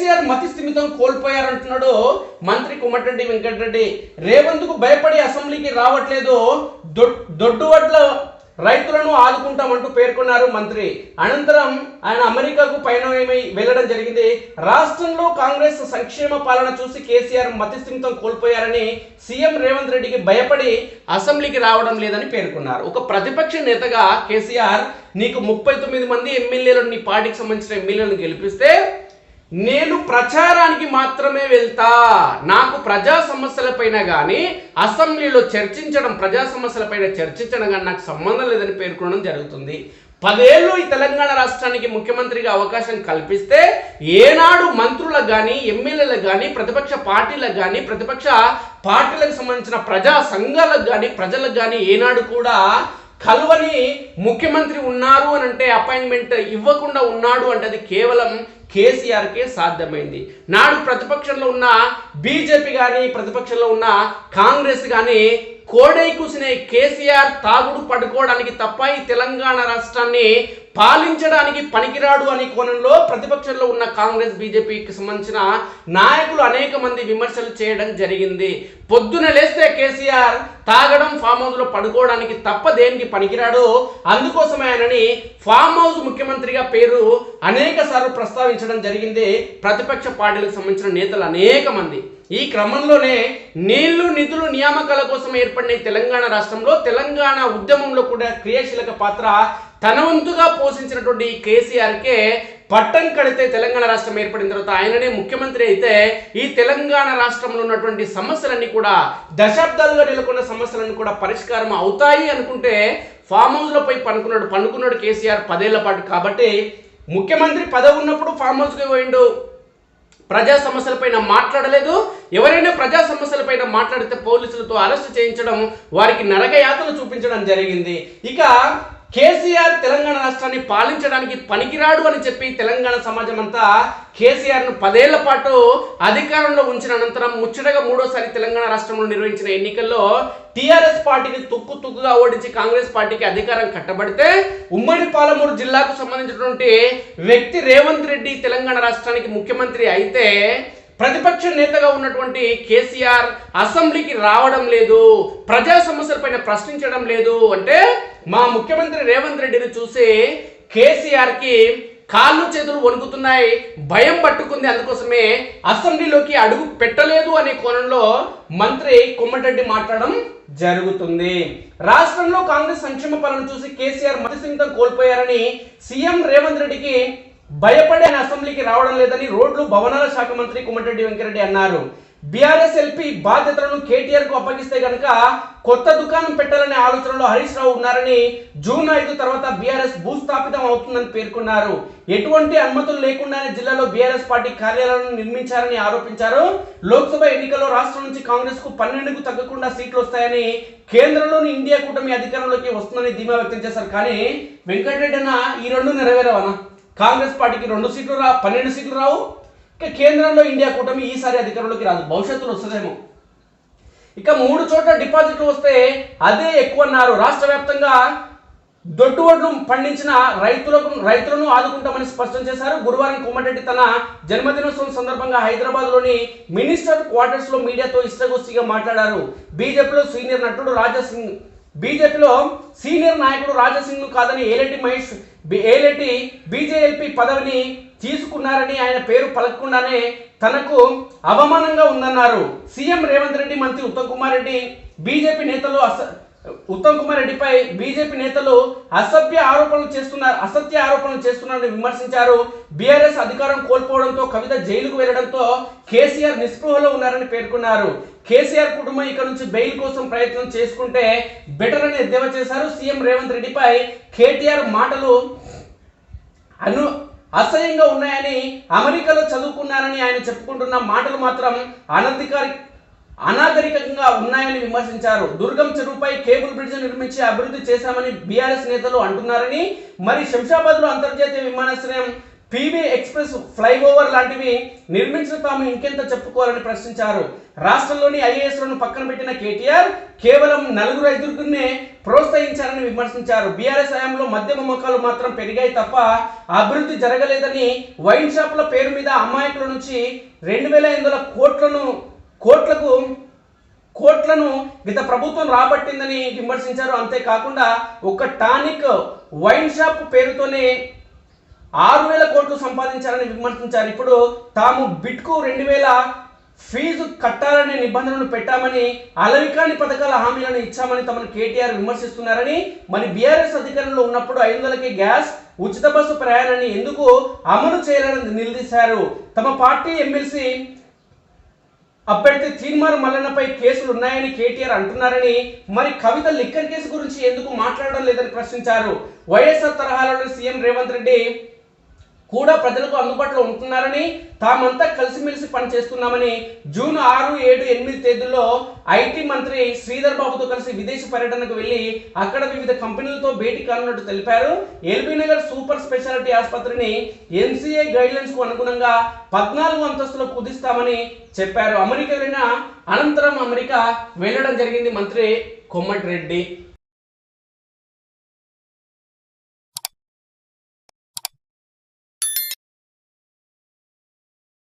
కేసీఆర్ మతి స్థిమితం కోల్పోయారంటున్నాడు మంత్రి కోమటిరెడ్డి వెంకటరెడ్డి. రేవంత్కు భయపడి అసెంబ్లీకి రావట్లేదు, దొడ్డువడ్ల రైతులను ఆదుకుంటామంటూ పేర్కొన్నారు మంత్రి. అనంతరం ఆయన అమెరికాకు పయనమై వెళ్లడం జరిగింది. రాష్ట్రంలో కాంగ్రెస్ సంక్షేమ పాలన చూసి కేసీఆర్ మతిస్థిమితం కోల్పోయారని, సీఎం రేవంత్ రెడ్డికి భయపడి అసెంబ్లీకి రావడం లేదని పేర్కొన్నారు. ఒక ప్రతిపక్ష నేతగా కేసీఆర్, నీకు 39 మంది ఎమ్మెల్యేలను, నీ పార్టీకి సంబంధించిన ఎమ్మెల్యేలను గెలిపిస్తే నేను ప్రచారానికి మాత్రమే వెళ్తా, నాకు ప్రజా సమస్యలపైన కానీ అసెంబ్లీలో ప్రజా సమస్యలపైన చర్చించడం కానీ నాకు సంబంధం లేదని పేర్కొనడం జరుగుతుంది. 10 ఏళ్ళు ఈ తెలంగాణ రాష్ట్రానికి ముఖ్యమంత్రిగా అవకాశం కల్పిస్తే ఏనాడు మంత్రులకు కానీ, ఎమ్మెల్యేలకు కానీ, ప్రతిపక్ష పార్టీలకు కానీ, ప్రతిపక్ష పార్టీలకు సంబంధించిన ప్రజా సంఘాలకు కానీ, ప్రజలకు కానీ ఏనాడు కూడా కలువని ముఖ్యమంత్రి ఉన్నారు అని అంటే, అపాయింట్మెంట్ ఇవ్వకుండా ఉన్నాడు అంటే అది కేవలం కేసీఆర్కే సాధ్యమైంది. నాడు ప్రతిపక్షంలో ఉన్న బీజేపీ కానీ, ప్రతిపక్షంలో ఉన్న కాంగ్రెస్ కానీ కోడై కూసిన కేసీఆర్ తాగుడు పడుకోవడానికి తప్ప ఈ తెలంగాణ రాష్ట్రాన్ని పాలించడానికి పనికిరాడు అనే కోణంలో ప్రతిపక్షంలో ఉన్న కాంగ్రెస్, బీజేపీకి సంబంధించిన నాయకులు అనేక మంది విమర్శలు చేయడం జరిగింది. పొద్దున లేస్తే కేసీఆర్ తాగడం, ఫామ్ హౌస్లో పడుకోవడానికి తప్ప దేనికి పనికిరాడు, అందుకోసమే ఆయనని ఫామ్ హౌస్ ముఖ్యమంత్రిగా పేరు అనేక సార్లు ప్రస్తావించడం జరిగింది ప్రతిపక్ష పార్టీలకు సంబంధించిన నేతలు అనేక మంది. ఈ క్రమంలోనే నీళ్లు, నిధులు, నియామకాల కోసం ఏర్పడిన తెలంగాణ రాష్ట్రంలో తెలంగాణ ఉద్యమంలో కూడా క్రియాశీలక పాత్ర తన వంతుగా పోషించినటువంటి కేసీఆర్కే పట్టం కడితే తెలంగాణ రాష్ట్రం ఏర్పడిన తర్వాత ఆయననే ముఖ్యమంత్రి అయితే ఈ తెలంగాణ రాష్ట్రంలో ఉన్నటువంటి సమస్యలన్నీ కూడా, దశాబ్దాలుగా నెలకొన్న సమస్యలన్నీ కూడా పరిష్కారం అవుతాయి అనుకుంటే ఫామ్ హౌస్లో పోయి పండుకున్నాడు కేసీఆర్ 10 ఏళ్ల పాటు. కాబట్టి ముఖ్యమంత్రి పదవి ఉన్నప్పుడు ఫామ్ హౌస్కి పోయిండు, ప్రజా సమస్యలపైన మాట్లాడలేదు. ఎవరైనా ప్రజా సమస్యలపైన మాట్లాడితే పోలీసులతో అరెస్ట్ చేయించడం, వారికి నరకయాతలు చూపించడం జరిగింది. ఇక కేసీఆర్ తెలంగాణ రాష్ట్రాన్ని పాలించడానికి పనికిరాడు అని చెప్పి తెలంగాణ సమాజం అంతా కేసీఆర్ను 10 ఏళ్ల పాటు అధికారంలో ఉంచిన అనంతరం ముచ్చటగా 3వసారి తెలంగాణ రాష్ట్రంలో నిర్వహించిన ఎన్నికల్లో టీఆర్ఎస్ పార్టీని తుక్కుగా ఓడించి కాంగ్రెస్ పార్టీకి అధికారం కట్టబడితే ఉమ్మడి పాలమూరు జిల్లాకు సంబంధించినటువంటి వ్యక్తి రేవంత్ రెడ్డి తెలంగాణ రాష్ట్రానికి ముఖ్యమంత్రి అయితే ప్రతిపక్ష నేతగా ఉన్నటువంటి కేసీఆర్ అసెంబ్లీకి రావడం లేదు, ప్రజా సమస్యలపైన ప్రశ్నించడం లేదు అంటే మా ముఖ్యమంత్రి రేవంత్ రెడ్డిని చూసి కేసీఆర్కి కాళ్ళు చేతులు వణుకుతున్నాయి, భయం పట్టుకుంది. అందుకోసమే అసెంబ్లీలోకి అడుగు పెట్టలేదు అనే కోణంలో మంత్రి కోమటిరెడ్డి మాట్లాడడం జరుగుతుంది. రాష్ట్రంలో కాంగ్రెస్ సంక్షేమ పాలన చూసి కేసీఆర్ మతిస్థిమితం కోల్పోయారని, సీఎం రేవంత్ రెడ్డికి భయపడి ఆయన అసెంబ్లీకి రావడం లేదని రోడ్లు, భవనాల శాఖ మంత్రి కోమటిరెడ్డి వెంకటరెడ్డి అన్నారు. బీఆర్ఎస్ ఎల్పీ బాధ్యతలను కేటీఆర్ కు అప్పగిస్తే గనుక కొత్త దుకాణం పెట్టాలనే ఆలోచనలో హరీష్ రావు ఉన్నారని, జూన్ 5 తర్వాత బీఆర్ఎస్ భూస్థాపితం అవుతుందని పేర్కొన్నారు. ఎటువంటి అనుమతులు లేకుండానే జిల్లాలో బీఆర్ఎస్ పార్టీ కార్యాలయాలను నిర్మించారని ఆరోపించారు. లోక్సభ ఎన్నికల్లో రాష్ట్రం నుంచి కాంగ్రెస్ కు 12కు తగ్గకుండా సీట్లు వస్తాయని, కేంద్రంలోని ఇండియా కూటమి అధికారంలోకి వస్తుందని ధీమా వ్యక్తం చేశారు. కానీ వెంకటరెడ్డి అన్న ఈ 2 నెరవేరవనా? కాంగ్రెస్ పార్టీకి 2 సీట్లు 12 సీట్లు రావు. ఇక కేంద్రంలో ఇండియా కూటమి ఈసారి అధికారంలోకి రాదు, భవిష్యత్తులో వస్తుందేమో. ఇక 3 చోట్ల డిపాజిట్లు వస్తే అదే ఎక్కువ అన్నారు. రాష్ట్ర వ్యాప్తంగా దొడ్డువడ్లు పండించిన రైతులను ఆదుకుంటామని స్పష్టం చేశారు. గురువారం కోమటిరెడ్డి తన జన్మదినోత్సవం సందర్భంగా హైదరాబాద్లోని మినిస్టర్ క్వార్టర్స్ లో మీడియాతో ఇష్టగోష్ఠిగా మాట్లాడారు. బీజేపీలో సీనియర్ నాయకుడు రాజాసింగ్ ను కాదని ఏలేటి బీజేఎల్పీ పదవిని తీసుకున్నారని, ఆయన పేరు పలకకుండానే తనకు అవమానంగా ఉందన్నారు. సీఎం రేవంత్ రెడ్డి, మంత్రి ఉత్తమ్ కుమార్ రెడ్డిపై బీజేపీ నేతలు అసత్య ఆరోపణలు చేస్తున్నారని విమర్శించారు. బీఆర్ఎస్ అధికారం కోల్పోవడంతో, కవిత జైలుకు వెళ్లడంతో కేసీఆర్ నిస్పృహలో ఉన్నారని పేర్కొన్నారు. కేసీఆర్ కుటుంబం ఇక నుంచి బెయిల్ కోసం ప్రయత్నం చేసుకుంటే బెటర్ అని ఎద్దేవా చేశారు. సీఎం రేవంత్ రెడ్డిపై కేటీఆర్ మాటలు అసహ్యంగా ఉన్నాయని, అమెరికాలో చదువుకున్నారని ఆయన చెప్పుకుంటున్న మాటలు మాత్రం అనాగరికంగా ఉన్నాయని విమర్శించారు. దుర్గం చెరువుపై కేబుల్ బ్రిడ్జ్ నిర్మించి అభివృద్ధి చేశామని బీఆర్ఎస్ నేతలు అంటున్నారని, మరి శంషాబాద్ లో అంతర్జాతీయ విమానాశ్రయం పీవీ ఎక్స్ప్రెస్ ఫ్లైఓవర్ లాంటివి నిర్మించిన తాము ఇంకెంత చెప్పుకోవాలని ప్రశ్నించారు. రాష్ట్రంలోని ఐఏఎస్లను పక్కన పెట్టిన కేటీఆర్ కేవలం 4-5 ప్రోత్సహించారని విమర్శించారు. బీఆర్ఎస్ హయాంలో మద్యం అమ్మకాలు మాత్రం పెరిగాయి తప్ప అభివృద్ధి జరగలేదని, వైన్ షాపుల పేరు మీద అమాయకుల నుంచి 2,800 కోట్లను గత ప్రభుత్వం రాబట్టిందని విమర్శించారు. అంతేకాకుండా ఒక టానిక్ వైన్ షాప్ పేరుతోనే 6,000 కోట్లు సంపాదించారని విమర్శించారు. ఇప్పుడు తాము బిట్కు 2,000 ఫీజు కట్టాలనే నిబంధనలు పెట్టామని, అలవికాని పథకాల హామీలను ఇచ్చామని తమను కేటీఆర్ విమర్శిస్తున్నారని, మరి బీఆర్ఎస్ అధికారంలో ఉన్నప్పుడు 500కి గ్యాస్, ఉచిత బస్సు ప్రయాణాన్ని ఎందుకు అమలు చేయాలని నిలదీశారు. తమ పార్టీ ఎమ్మెల్సీ అభ్యర్థి తీన్మార్ మల్లన్నపై కేసులు ఉన్నాయని కేటీఆర్ అంటున్నారని, మరి కవిత లిక్కర్ కేసు గురించి ఎందుకు మాట్లాడడం లేదని ప్రశ్నించారు. వైఎస్ఆర్ తరహాలో సీఎం రేవంత్ రెడ్డి కూడా ప్రజలకు అందుబాటులో ఉంటున్నారని, తామంతా కలిసిమెలిసి పనిచేస్తున్నామని, జూన్ 6, 7, 8 తేదీల్లో ఐటీ మంత్రి శ్రీధర్ బాబుతో కలిసి విదేశీ పర్యటనకు వెళ్లి అక్కడ వివిధ కంపెనీలతో భేటీ కానున్నట్టు తెలిపారు. ఎల్బీ నగర్ సూపర్ స్పెషాలిటీ ఆసుపత్రిని ఎంసీఏ గైడ్లైన్స్ కు అనుగుణంగా 14 అంతస్తులు కుదిస్తామని చెప్పారు. అమెరికా వెళ్ళిన అనంతరం అమెరికా వెళ్లడం జరిగింది మంత్రి కోమటిరెడ్డి.